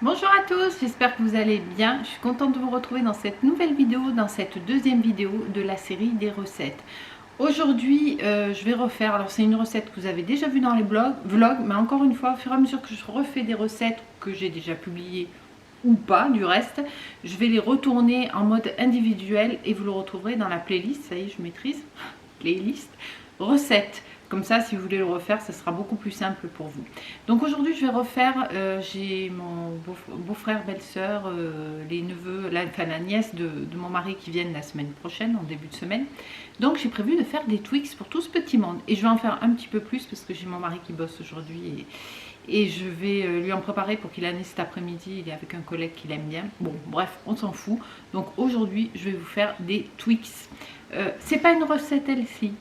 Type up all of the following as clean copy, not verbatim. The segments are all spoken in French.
Bonjour à tous, j'espère que vous allez bien. Je suis contente de vous retrouver dans cette nouvelle vidéo, dans cette deuxième vidéo de la série des recettes. Aujourd'hui, je vais refaire, alors c'est une recette que vous avez déjà vue dans les vlogs, mais encore une fois, au fur et à mesure que je refais des recettes que j'ai déjà publiées ou pas du reste, je vais les retourner en mode individuel et vous le retrouverez dans la playlist, ça y est je maîtrise, playlist, recettes. Comme ça, si vous voulez le refaire, ce sera beaucoup plus simple pour vous. Donc aujourd'hui, je vais refaire, j'ai mon beau-frère, belle-sœur, les neveux, la nièce de mon mari qui viennent la semaine prochaine, en début de semaine. Donc j'ai prévu de faire des Twix pour tout ce petit monde. Et je vais en faire un petit peu plus parce que j'ai mon mari qui bosse aujourd'hui et je vais lui en préparer pour qu'il en ait cet après-midi. Il est avec un collègue qu'il aime bien. Bon, bref, on s'en fout. Donc aujourd'hui, je vais vous faire des Twix. C'est pas une recette healthy.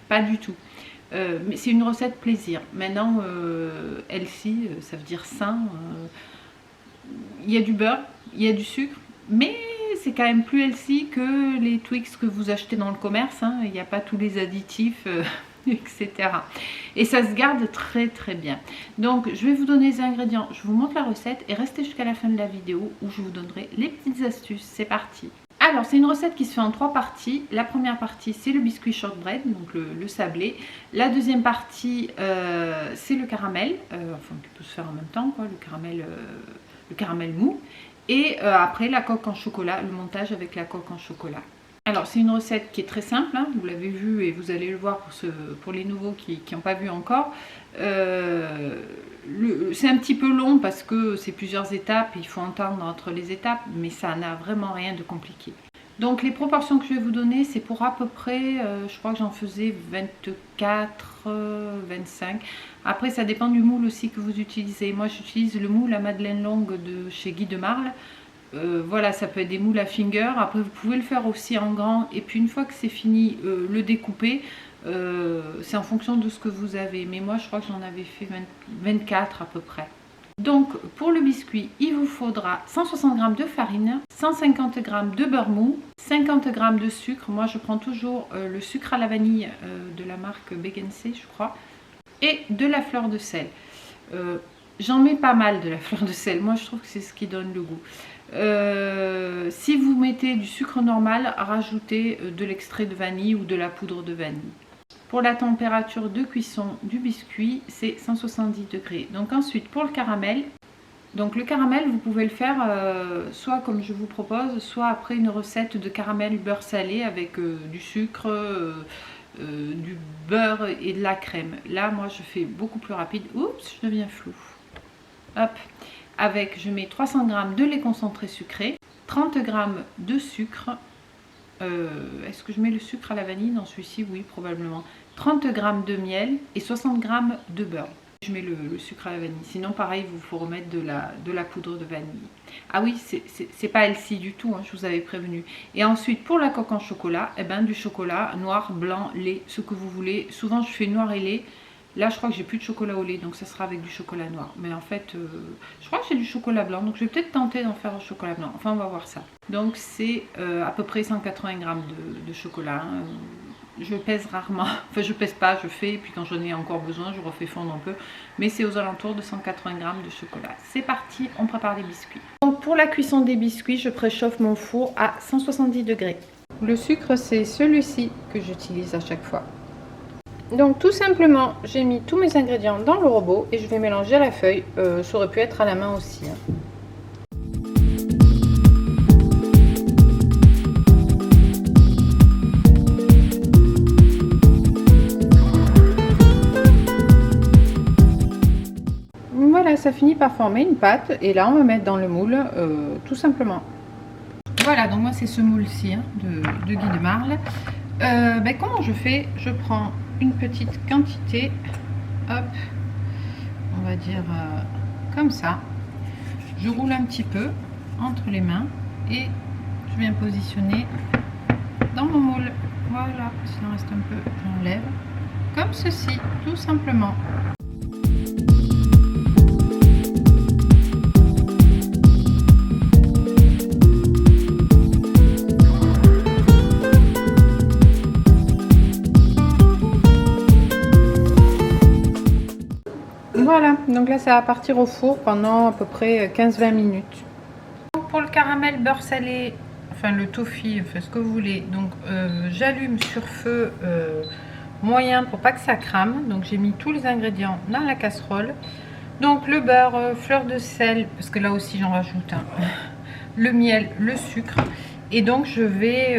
Pas du tout. Mais c'est une recette plaisir. Maintenant, healthy, ça veut dire sain. Il y a du beurre, il y a du sucre, mais c'est quand même plus healthy que les Twix que vous achetez dans le commerce. Hein. Il n'y a pas tous les additifs, etc. Et ça se garde très très bien. Donc, je vais vous donner les ingrédients, je vous montre la recette et restez jusqu'à la fin de la vidéo où je vous donnerai les petites astuces. C'est parti. Alors, c'est une recette qui se fait en 3 parties. La première partie, c'est le biscuit shortbread, donc le sablé. La deuxième partie, c'est le caramel, enfin qui peut se faire en même temps, quoi, le caramel mou. Et après, la coque en chocolat, le montage avec la coque en chocolat. Alors, c'est une recette qui est très simple, hein, vous l'avez vu et vous allez le voir pour les nouveaux qui n'ont pas vu encore. C'est un petit peu long parce que c'est plusieurs étapes, il faut entendre entre les étapes, mais ça n'a vraiment rien de compliqué. Donc les proportions que je vais vous donner, c'est pour à peu près, je crois que j'en faisais 24, 25. Après ça dépend du moule aussi que vous utilisez. Moi j'utilise le moule à Madeleine Longue de chez Guy de Marle. Voilà, ça peut être des moules à finger. Après vous pouvez le faire aussi en grand et puis une fois que c'est fini, le découper. C'est en fonction de ce que vous avez, mais moi je crois que j'en avais fait 24 à peu près. Donc pour le biscuit, il vous faudra 160 g de farine, 150 g de beurre mou, 50 g de sucre. Moi je prends toujours le sucre à la vanille de la marque Begency je crois, et de la fleur de sel. J'en mets pas mal de la fleur de sel, moi je trouve que c'est ce qui donne le goût. Si vous mettez du sucre normal, rajoutez de l'extrait de vanille ou de la poudre de vanille. Pour la température de cuisson du biscuit, c'est 170 degrés. Donc ensuite, pour le caramel, vous pouvez le faire soit comme je vous propose, soit après une recette de caramel beurre salé avec du sucre, du beurre et de la crème. Là, moi, je fais beaucoup plus rapide. Oups, je deviens flou. Hop. Avec, je mets 300 g de lait concentré sucré, 30 g de sucre. Est-ce que je mets le sucre à la vanille dans celui-ci? Oui, probablement. 30 g de miel et 60 g de beurre. Je mets le sucre à la vanille. Sinon, pareil, il vous faut remettre de la poudre de vanille. Ah oui, c'est pas healthy du tout, hein, je vous avais prévenu. Et ensuite, pour la coque en chocolat, eh ben, du chocolat noir, blanc, lait, ce que vous voulez. Souvent, je fais noir et lait. Là, je crois que j'ai plus de chocolat au lait, donc ça sera avec du chocolat noir. Mais en fait, je crois que j'ai du chocolat blanc, donc je vais peut-être tenter d'en faire au chocolat blanc. Enfin, on va voir ça. Donc, c'est à peu près 180 g de chocolat. Hein. Je pèse rarement, enfin je pèse pas, je fais, et puis quand j'en ai encore besoin, je refais fondre un peu. Mais c'est aux alentours de 180 g de chocolat. C'est parti, on prépare les biscuits. Donc, pour la cuisson des biscuits, je préchauffe mon four à 170 degrés. Le sucre, c'est celui-ci que j'utilise à chaque fois. Donc tout simplement, j'ai mis tous mes ingrédients dans le robot et je vais mélanger à la feuille. Ça aurait pu être à la main aussi. Hein. Voilà, ça finit par former une pâte et là on va mettre dans le moule tout simplement. Voilà, donc moi c'est ce moule-ci hein, de Guy de Marle. Comment je fais? Je prends une petite quantité, hop, on va dire comme ça. Je roule un petit peu entre les mains et je viens positionner dans mon moule. Voilà, s'il en reste un peu, j'enlève. Comme ceci, tout simplement. Voilà, donc là ça va partir au four pendant à peu près 15-20 minutes. Pour le caramel beurre salé, enfin le toffee, enfin ce que vous voulez, donc j'allume sur feu moyen pour pas que ça crame. Donc j'ai mis tous les ingrédients dans la casserole. Donc le beurre, fleur de sel, parce que là aussi j'en rajoute un, le miel, le sucre. Et donc je vais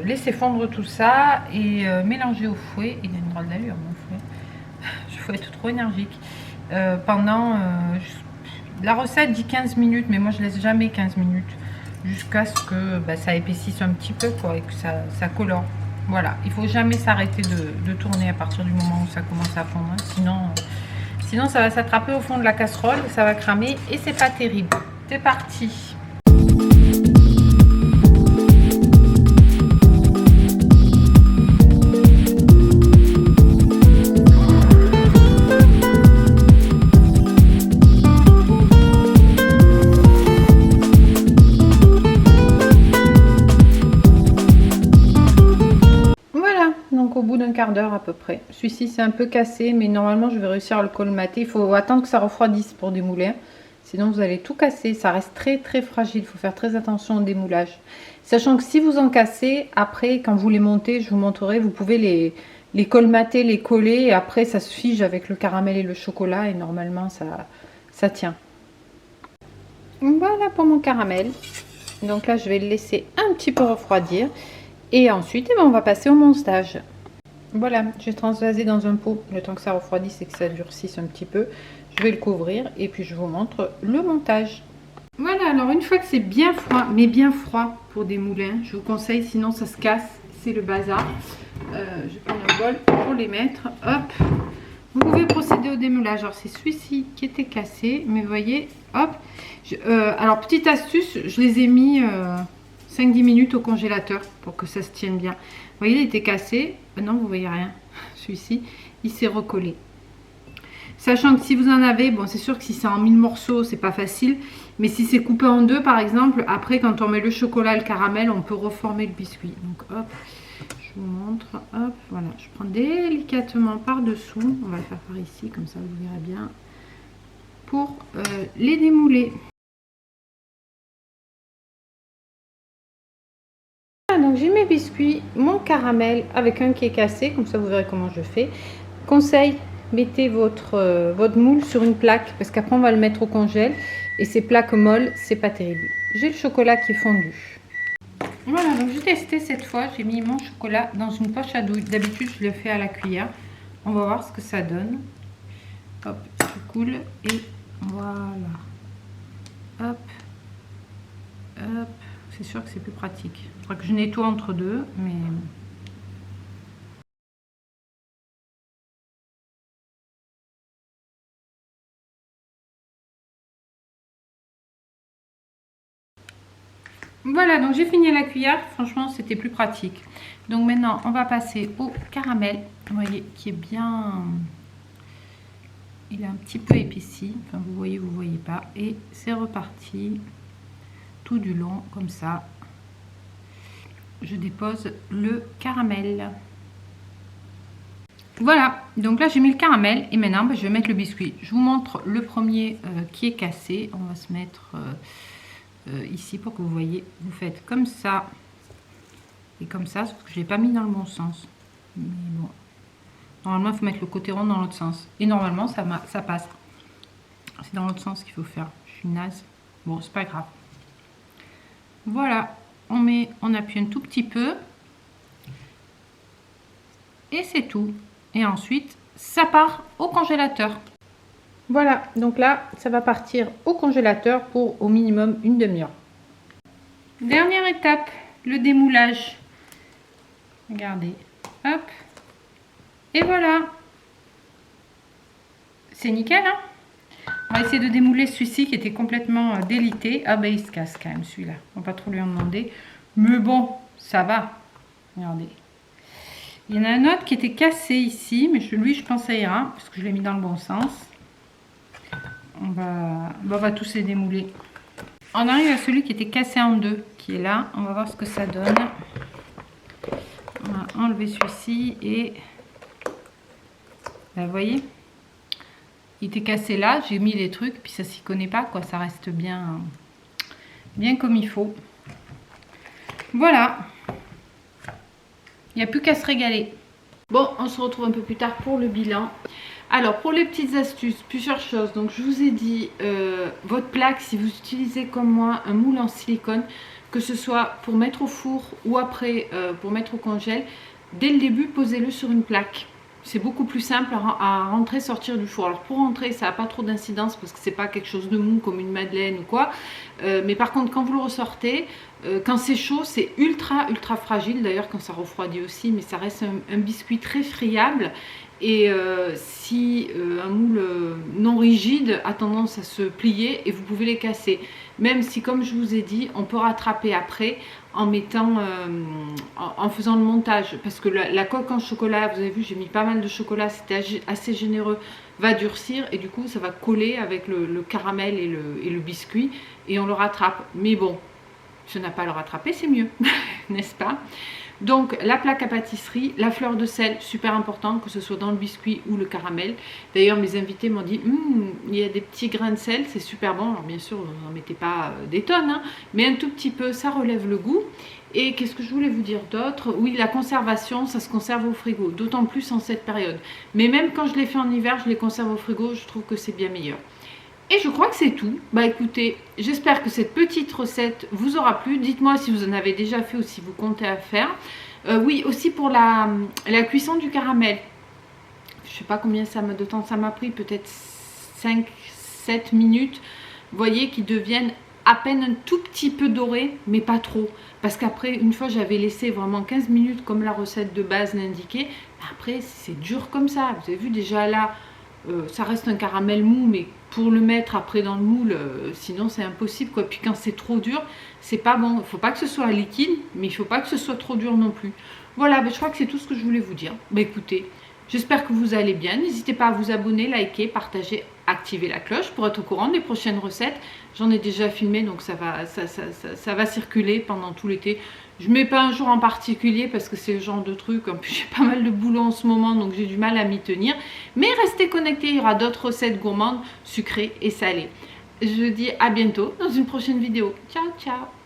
laisser fondre tout ça et mélanger au fouet. Il a une drôle d'allure mon fouet. Je fouette trop énergique. Pendant la recette dit 15 minutes, mais moi je laisse jamais 15 minutes. Jusqu'à ce que ça épaississe un petit peu quoi, et que ça colore. Voilà, il faut jamais s'arrêter de tourner à partir du moment où ça commence à fondre. Hein. Sinon ça va s'attraper au fond de la casserole, ça va cramer et c'est pas terrible. C'est parti. Au bout d'un quart d'heure à peu près. Celui-ci c'est un peu cassé, mais normalement je vais réussir à le colmater. Il faut attendre que ça refroidisse pour démouler, sinon vous allez tout casser. Ça reste très très fragile, il faut faire très attention au démoulage. Sachant que si vous en cassez, après quand vous les montez, je vous montrerai, vous pouvez les colmater, les coller, et après ça se fige avec le caramel et le chocolat, et normalement ça tient. Voilà pour mon caramel. Donc là je vais le laisser un petit peu refroidir, et ensuite on va passer au montage. Voilà, je vais transvaser dans un pot le temps que ça refroidisse et que ça durcisse un petit peu. Je vais le couvrir et puis je vous montre le montage. Voilà, alors une fois que c'est bien froid, mais bien froid pour des moulins, je vous conseille, sinon ça se casse, c'est le bazar. Je vais prendre un bol pour les mettre. Hop, vous pouvez procéder au démoulage. Alors c'est celui-ci qui était cassé, mais vous voyez, hop. Alors petite astuce, je les ai mis 5-10 minutes au congélateur pour que ça se tienne bien. Vous voyez, il était cassé. Non, vous voyez rien. Celui-ci, il s'est recollé. Sachant que si vous en avez, bon, c'est sûr que si c'est en 1000 morceaux, c'est pas facile. Mais si c'est coupé en deux, par exemple, après, quand on met le chocolat et le caramel, on peut reformer le biscuit. Donc, hop, je vous montre. Hop, voilà. Je prends délicatement par-dessous. On va le faire par ici, comme ça, vous verrez bien. Pour les démouler. Donc j'ai mes biscuits, mon caramel avec un qui est cassé, comme ça vous verrez comment je fais. Conseil, mettez votre moule sur une plaque parce qu'après on va le mettre au congèle et ces plaques molles c'est pas terrible. J'ai le chocolat qui est fondu. Voilà, donc j'ai testé cette fois, j'ai mis mon chocolat dans une poche à douille. D'habitude je le fais à la cuillère. On va voir ce que ça donne. Hop, je coule et voilà. Hop, hop. C'est sûr que c'est plus pratique. Il faudra que je nettoie entre deux, mais... Voilà, donc j'ai fini à la cuillère. Franchement, c'était plus pratique. Donc maintenant, on va passer au caramel. Vous voyez, qui est bien... Il est un petit peu épaissi. Enfin, vous voyez pas. Et c'est reparti tout du long, comme ça. Je dépose le caramel. Voilà, donc là j'ai mis le caramel et maintenant je vais mettre le biscuit. Je vous montre le premier qui est cassé. On va se mettre ici pour que vous voyez. Vous faites comme ça et comme ça, sauf que je ne l'ai pas mis dans le bon sens. Mais bon, normalement il faut mettre le côté rond dans l'autre sens. Et normalement ça passe. C'est dans l'autre sens qu'il faut faire. Je suis naze. Bon, c'est pas grave. Voilà, on appuie un tout petit peu. Et c'est tout. Et ensuite, ça part au congélateur. Voilà, donc là, ça va partir au congélateur pour au minimum une demi-heure. Dernière étape, le démoulage. Regardez, hop. Et voilà. C'est nickel, hein? On va essayer de démouler celui-ci qui était complètement délité. Ah ben, il se casse quand même, celui-là. On va pas trop lui en demander. Mais bon, ça va. Regardez. Il y en a un autre qui était cassé ici, mais lui, je pense ça ira, parce que je l'ai mis dans le bon sens. On va tous les démouler. On arrive à celui qui était cassé en deux, qui est là. On va voir ce que ça donne. On va enlever celui-ci et... Vous voyez, Il était cassé là, j'ai mis les trucs, puis ça s'y connaît pas, quoi. Ça reste bien, bien comme il faut. Voilà. Il n'y a plus qu'à se régaler. Bon, on se retrouve un peu plus tard pour le bilan. Alors, pour les petites astuces, plusieurs choses. Donc, je vous ai dit, votre plaque, si vous utilisez comme moi un moule en silicone, que ce soit pour mettre au four ou après pour mettre au congèle, dès le début, posez-le sur une plaque. C'est beaucoup plus simple à rentrer, sortir du four. Alors pour rentrer, ça n'a pas trop d'incidence parce que c'est pas quelque chose de mou comme une madeleine ou quoi. Mais par contre, quand vous le ressortez, quand c'est chaud, c'est ultra fragile. D'ailleurs, quand ça refroidit aussi, mais ça reste un biscuit très friable. Et si un moule non rigide a tendance à se plier et vous pouvez les casser. Même si, comme je vous ai dit, on peut rattraper après en mettant, en faisant le montage. Parce que la coque en chocolat, vous avez vu, j'ai mis pas mal de chocolat, c'était assez généreux, va durcir et du coup ça va coller avec le caramel et le biscuit et on le rattrape. Mais bon, si on n'a pas à le rattraper, c'est mieux, n'est-ce pas? Donc la plaque à pâtisserie, la fleur de sel, super important, que ce soit dans le biscuit ou le caramel. D'ailleurs mes invités m'ont dit, il y a des petits grains de sel, c'est super bon. Alors bien sûr, vous n'en mettez pas des tonnes, hein, mais un tout petit peu, ça relève le goût. Et qu'est-ce que je voulais vous dire d'autre? Oui, la conservation, ça se conserve au frigo, d'autant plus en cette période. Mais même quand je les fais en hiver, je les conserve au frigo, je trouve que c'est bien meilleur. Et je crois que c'est tout. Bah écoutez, j'espère que cette petite recette vous aura plu. Dites-moi si vous en avez déjà fait ou si vous comptez à faire. Oui, aussi pour la cuisson du caramel. Je ne sais pas combien de temps ça m'a pris, peut-être 5-7 minutes. Vous voyez qu'ils deviennent à peine un tout petit peu dorés, mais pas trop. Parce qu'après, une fois j'avais laissé vraiment 15 minutes comme la recette de base l'indiquait. Après, c'est dur comme ça. Vous avez vu déjà là, ça reste un caramel mou, mais pour le mettre après dans le moule, sinon c'est impossible quoi. Puis quand c'est trop dur, c'est pas bon. Il ne faut pas que ce soit liquide, mais il ne faut pas que ce soit trop dur non plus. Voilà, je crois que c'est tout ce que je voulais vous dire. Écoutez, j'espère que vous allez bien. N'hésitez pas à vous abonner, liker, partager, activer la cloche pour être au courant des prochaines recettes. J'en ai déjà filmé, donc ça va circuler pendant tout l'été. Je ne mets pas un jour en particulier parce que c'est le genre de truc. En plus, j'ai pas mal de boulot en ce moment, donc j'ai du mal à m'y tenir. Mais restez connectés, il y aura d'autres recettes gourmandes, sucrées et salées. Je vous dis à bientôt dans une prochaine vidéo. Ciao, ciao!